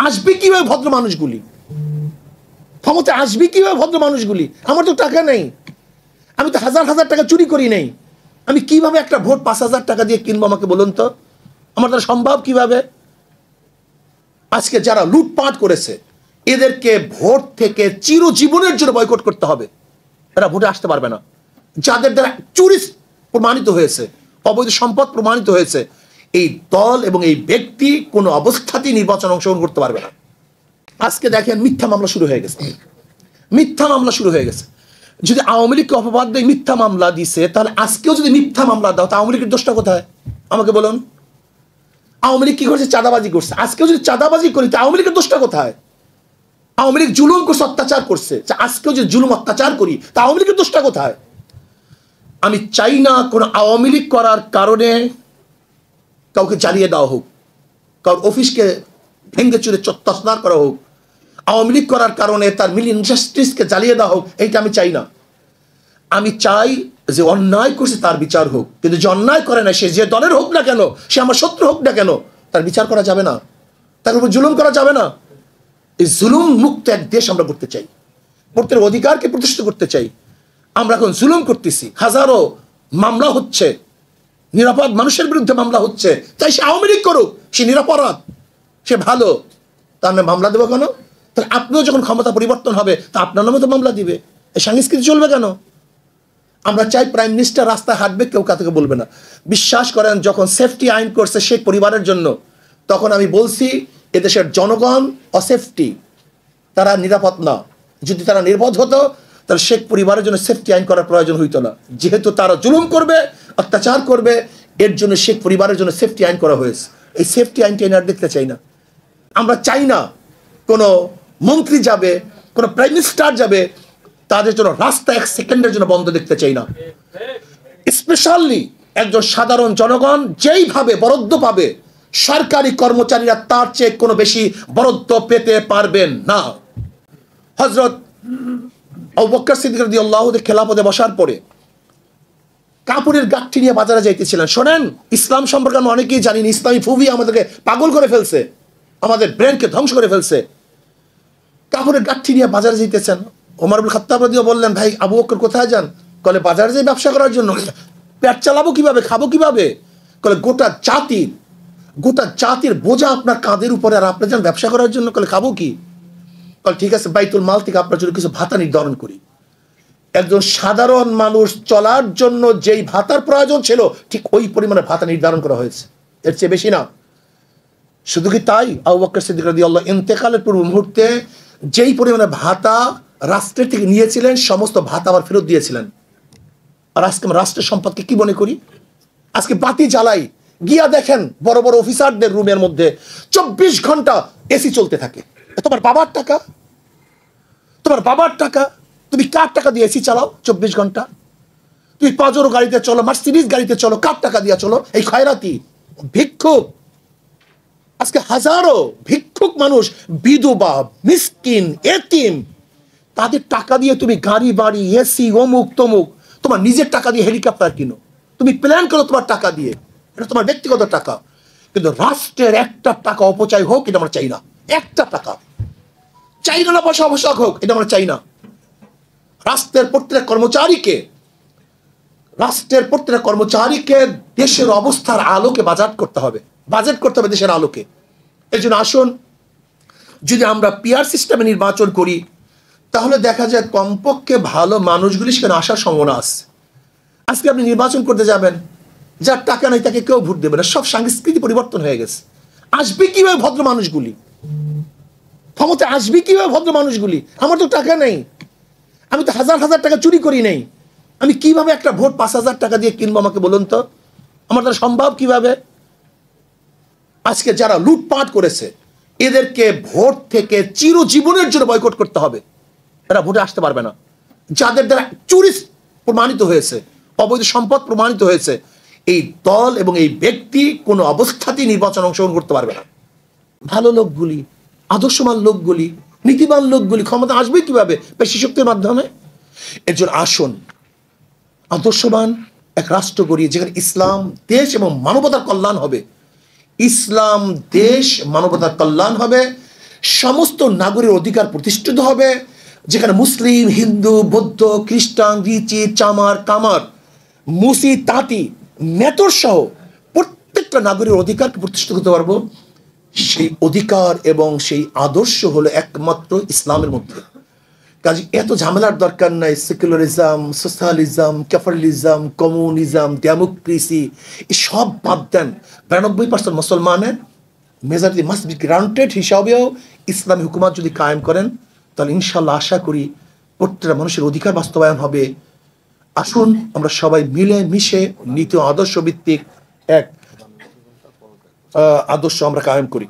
আসবে কিভাবে ভদ্র মানুষগুলি? ক্ষমতা আসবে কিভাবে ভদ্র মানুষগুলি? আমার তো টাকা নেই, আমি তো হাজার হাজার টাকা চুরি করি নেই, আমি কিভাবে একটা ভোট 5,000 টাকা দিয়ে কিনবো? আমাকে বলুন তো, আমার দ্বারা সম্ভব কিভাবে? আজকে যারা লুটপাট করেছে এদেরকে ভোট থেকে চিরজীবনের জন্য বয়কট করতে হবে। এরা ভোটে আসতে পারবে না। যাদের দ্বারা চুরি প্রমাণিত হয়েছে, অবৈধ সম্পদ প্রমাণিত হয়েছে, এই দল এবং এই ব্যক্তি কোনো অবস্থাতেই নির্বাচন অংশগ্রহণ করতে পারবে না। আজকে দেখেন মিথ্যা মামলা শুরু হয়ে গেছে, মিথ্যা মামলা শুরু হয়ে গেছে। যদি আওয়ামী লীগকে অপবাদ দিয়ে মিথ্যা মামলা দিছে, তাহলে আজকেও যদি মিথ্যা মামলা দাও, তা আওয়ামী লীগের দোষটা কোথায়? আমাকে বলুন। আওয়ামী লীগ কি করছে? চাঁদাবাজি করছে। আজকেও যদি চাঁদাবাজি করি, তা আওয়ামী লীগের দোষটা কোথায়? আওয়ামী লীগ জুলুম করছে, অত্যাচার করছে, আজকেও যদি জুলুম অত্যাচার করি, তা আওয়ামী লীগের দোষটা কোথায়? আমি চাই না কোনো আওয়ামী লীগ করার কারণে কাউকে জ্বালিয়ে দেওয়া হোক, কারোর অফিসকে ভেঙ্গে চুরে তছনছ করা হোক, আওয়ামী লীগ করার কারণে তার মিল ইন্ডাস্ট্রিজকে জ্বালিয়ে দেওয়া হোক, এইটা আমি চাই না। আমি চাই যে অন্যায় করছে তার বিচার হোক, কিন্তু যে অন্যায় করে না, সে যে দলের হোক না কেন, সে আমার শত্রু হোক না কেন, তার বিচার করা যাবে না, তার উপর জুলুম করা যাবে না। এই জুলুম মুক্ত এক দেশ আমরা করতে চাই, ভোটের অধিকারকে প্রতিষ্ঠিত করতে চাই। আমরা এখন জুলুম করতেছি, হাজারো মামলা হচ্ছে, নিরাপদ মানুষের বিরুদ্ধে মামলা হচ্ছে, তাই সে আওয়ামী লীগ করুক, সে নিরাপরাধ, সে ভালো, তার নামে মামলা দেবো কেন? তাহলে আপনিও যখন ক্ষমতা পরিবর্তন হবে, তা আপনার নামে তো মামলা দিবে। এই সংস্কৃতি চলবে কেন? আমরা চাই প্রাইম মিনিস্টার রাস্তায় হাঁটবে, কেউ কাউকে বলবে না। বিশ্বাস করেন, যখন সেফটি আইন করছে শেখ পরিবারের জন্য, তখন আমি বলছি এদেশের জনগণ অসেফটি, তারা নিরাপদ না। যদি তারা নিরাপদ হতো, তাহলে শেখ পরিবারের জন্য সেফটি আইন করার প্রয়োজন হইতো না। যেহেতু তারা জুলুম করবে, অত্যাচার করবে, এর জন্য শেখ পরিবারের জন্য সেফটি আইন করা হয়েছে। এই সেফটি আইনটা এনে আর দেখতে চাই না। আমরা চাই না কোনো মন্ত্রী যাবে, কোনো প্রাইম মিনিস্টার যাবে, তাদের জন্য রাস্তা 1 সেকেন্ডের জন্য বন্ধ দেখতে চাই না। স্পেশালি একজন সাধারণ জনগণ যেইভাবে বরাদ্দ পাবে, সরকারি কর্মচারীরা তার চেয়ে কোনো বেশি বরাদ্দ পেতে পারবেন না। হযরত আবু বকর সিদ্দিক রাদিয়াল্লাহু আনহু খেলাফতে বসার পরে কাপড়ের গাঁঠি নিয়ে বাজারে যাইতেছিলেন। শোনেন, ইসলাম সম্পর্কে আমরা অনেকেই জানি না। ইসলামী ফুবি আমাদেরকে পাগল করে ফেলছে, আমাদের ব্রেনকে ধ্বংস করে ফেলছে। কাপড়ের গাঁঠি নিয়ে বাজারে যাইতেছেন। ওমর ইবনে খাত্তাব রাদিয়াল্লাহু বললেন, ভাই আবু বকর কোথায় যান? বলে বাজারে যাই ব্যবসা করার জন্য। পেট চালাবো কিভাবে, খাবো কিভাবে? বলে গোটা জাতির বোঝা আপনার কাঁধের উপরে, আর আপনি যান ব্যবসা করার জন্য। বলে খাবো কি? বলে ঠিক আছে, বাইতুল মাল থেকে আপনার জন্য কিছু ভাতা নির্ধারণ করি। একজন সাধারণ মানুষ চলার জন্য যেই ভাতার প্রয়োজন ছিল, ঠিক ওই পরিমাণে ভাতা নির্ধারণ করা হয়েছে, এর চেয়ে বেশি না। শুধু কি তাই, আবু বকর সিদ্দিক রাদিয়াল্লাহু ইন্তেকালের পূর্ব মুহূর্তে যেই পরিমাণে ভাতা রাষ্ট্রের থেকে নিয়েছিলেন, সমস্ত ভাতা আবার ফেরত দিয়েছিলেন। আর আজকে আমরা রাষ্ট্রের সম্পদকে কি মনে করি? আজকে বাতি জ্বালাই, গিয়া দেখেন বড় বড় অফিসারদের রুমের মধ্যে 24 ঘন্টা এসি চলতে থাকে। তোমার বাবার টাকা, তোমার বাবার টাকা, তুমি কার টাকা দিয়ে এসি চালাও 24 ঘন্টা? তুমি পাজরো গাড়িতে চলো, মার্সিডিজ গাড়িতে চলো, কার টাকা দিয়ে চলো? এই খয়রাতি ভিক্ষুক। আজকে হাজারো ভিক্ষুক মানুষ, বিধবা, মিসকিন, এতিম, তাদের টাকা দিয়ে তুমি গাড়ি বাড়ি, এসি, অমুক তমুক, তোমার নিজের টাকা দিয়ে হেলিকপ্টার কিনো, তুমি প্ল্যান করো তোমার টাকা দিয়ে, এটা তোমার ব্যক্তিগত টাকা। কিন্তু রাষ্ট্রের একটা টাকা অপচয় হোক, এটা আমরা চাই না। একটা টাকা চাই না, পয়সা অবশ্যক হোক, এটা আমরা চাই না। রাষ্ট্রের প্রত্যেক কর্মচারীকে দেশের অবস্থার আলোকে বাজেট করতে হবে দেশের আলোকে। এর জন্য আসুন, যদি আমরা পিআর সিস্টেমে নির্বাচন করি, তাহলে দেখা যায় কমপক্ষে ভালো মানুষগুলি সেখানে আসার সম্ভাবনা আছে। আজকে আপনি নির্বাচন করতে যাবেন, যার টাকা নেই তাকে কেউ ভোট দেবে না। সব সংস্কৃতি পরিবর্তন হয়ে গেছে। আসবে কিভাবে ভদ্র মানুষগুলি? ক্ষমতা আসবে কিভাবে ভদ্র মানুষগুলি? আমার তো টাকা নেই, আমি তো হাজার হাজার টাকা চুরি করি নেই, আমি কিভাবে একটা ভোট 5,000 টাকা দিয়ে কিনবো? আমাকে বলুন তো, আমার দ্বারা সম্ভব কিভাবে? আজকে যারা লুটপাট করেছে এদেরকে ভোট থেকে চিরজীবনের জন্য বয়কট করতে হবে। এরা ভোটে আসতে পারবে না। যাদের দ্বারা চুরি প্রমাণিত হয়েছে, অবৈধ সম্পদ প্রমাণিত হয়েছে, এই দল এবং এই ব্যক্তি কোনো অবস্থাতেই নির্বাচন অংশগ্রহণ করতে পারবে না। ভালো লোকগুলি, আদর্শবান লোকগুলি, নীতিবান লোকগুলি ক্ষমতা আসবে কিভাবে? পেশি শক্তির মাধ্যমে। এর জন্য আসুন, আদর্শবান এক রাষ্ট্র গড়ি, যেখানে ইসলাম দেশ এবং মানবতার কল্যাণ হবে। ইসলাম দেশ, মানবতার কল্যাণ হবে, সমস্ত নাগরিক অধিকার প্রতিষ্ঠিত হবে, যেখানে মুসলিম, হিন্দু, বৌদ্ধ, খ্রিস্টান, রিচি, চামার, কামার, মুসি, তাঁতি, মেতর সহ প্রত্যেকটা নাগরিক অধিকারকে প্রতিষ্ঠিত করতে পারবো। সেই অধিকার এবং সেই আদর্শ হলো একমাত্র ইসলামের মধ্যে। কাজে এত ঝামেলার দরকার নাই। Secularism, socialism, capitalism, communism, democracy এসব বাদ দেন। 92% মুসলমানের মেজরিটি মাস্ট বি গ্রান্টেড হিসাবেও ইসলামী হুকুমত যদি কায়েম করেন, তাহলে ইনশাল্লাহ আশা করি প্রত্যেকটা মানুষের অধিকার বাস্তবায়ন হবে। আসুন আমরা সবাই মিলে মিশে নীতি আদর্শ ভিত্তিক এক আদর্শ আমরা কায়েম করি।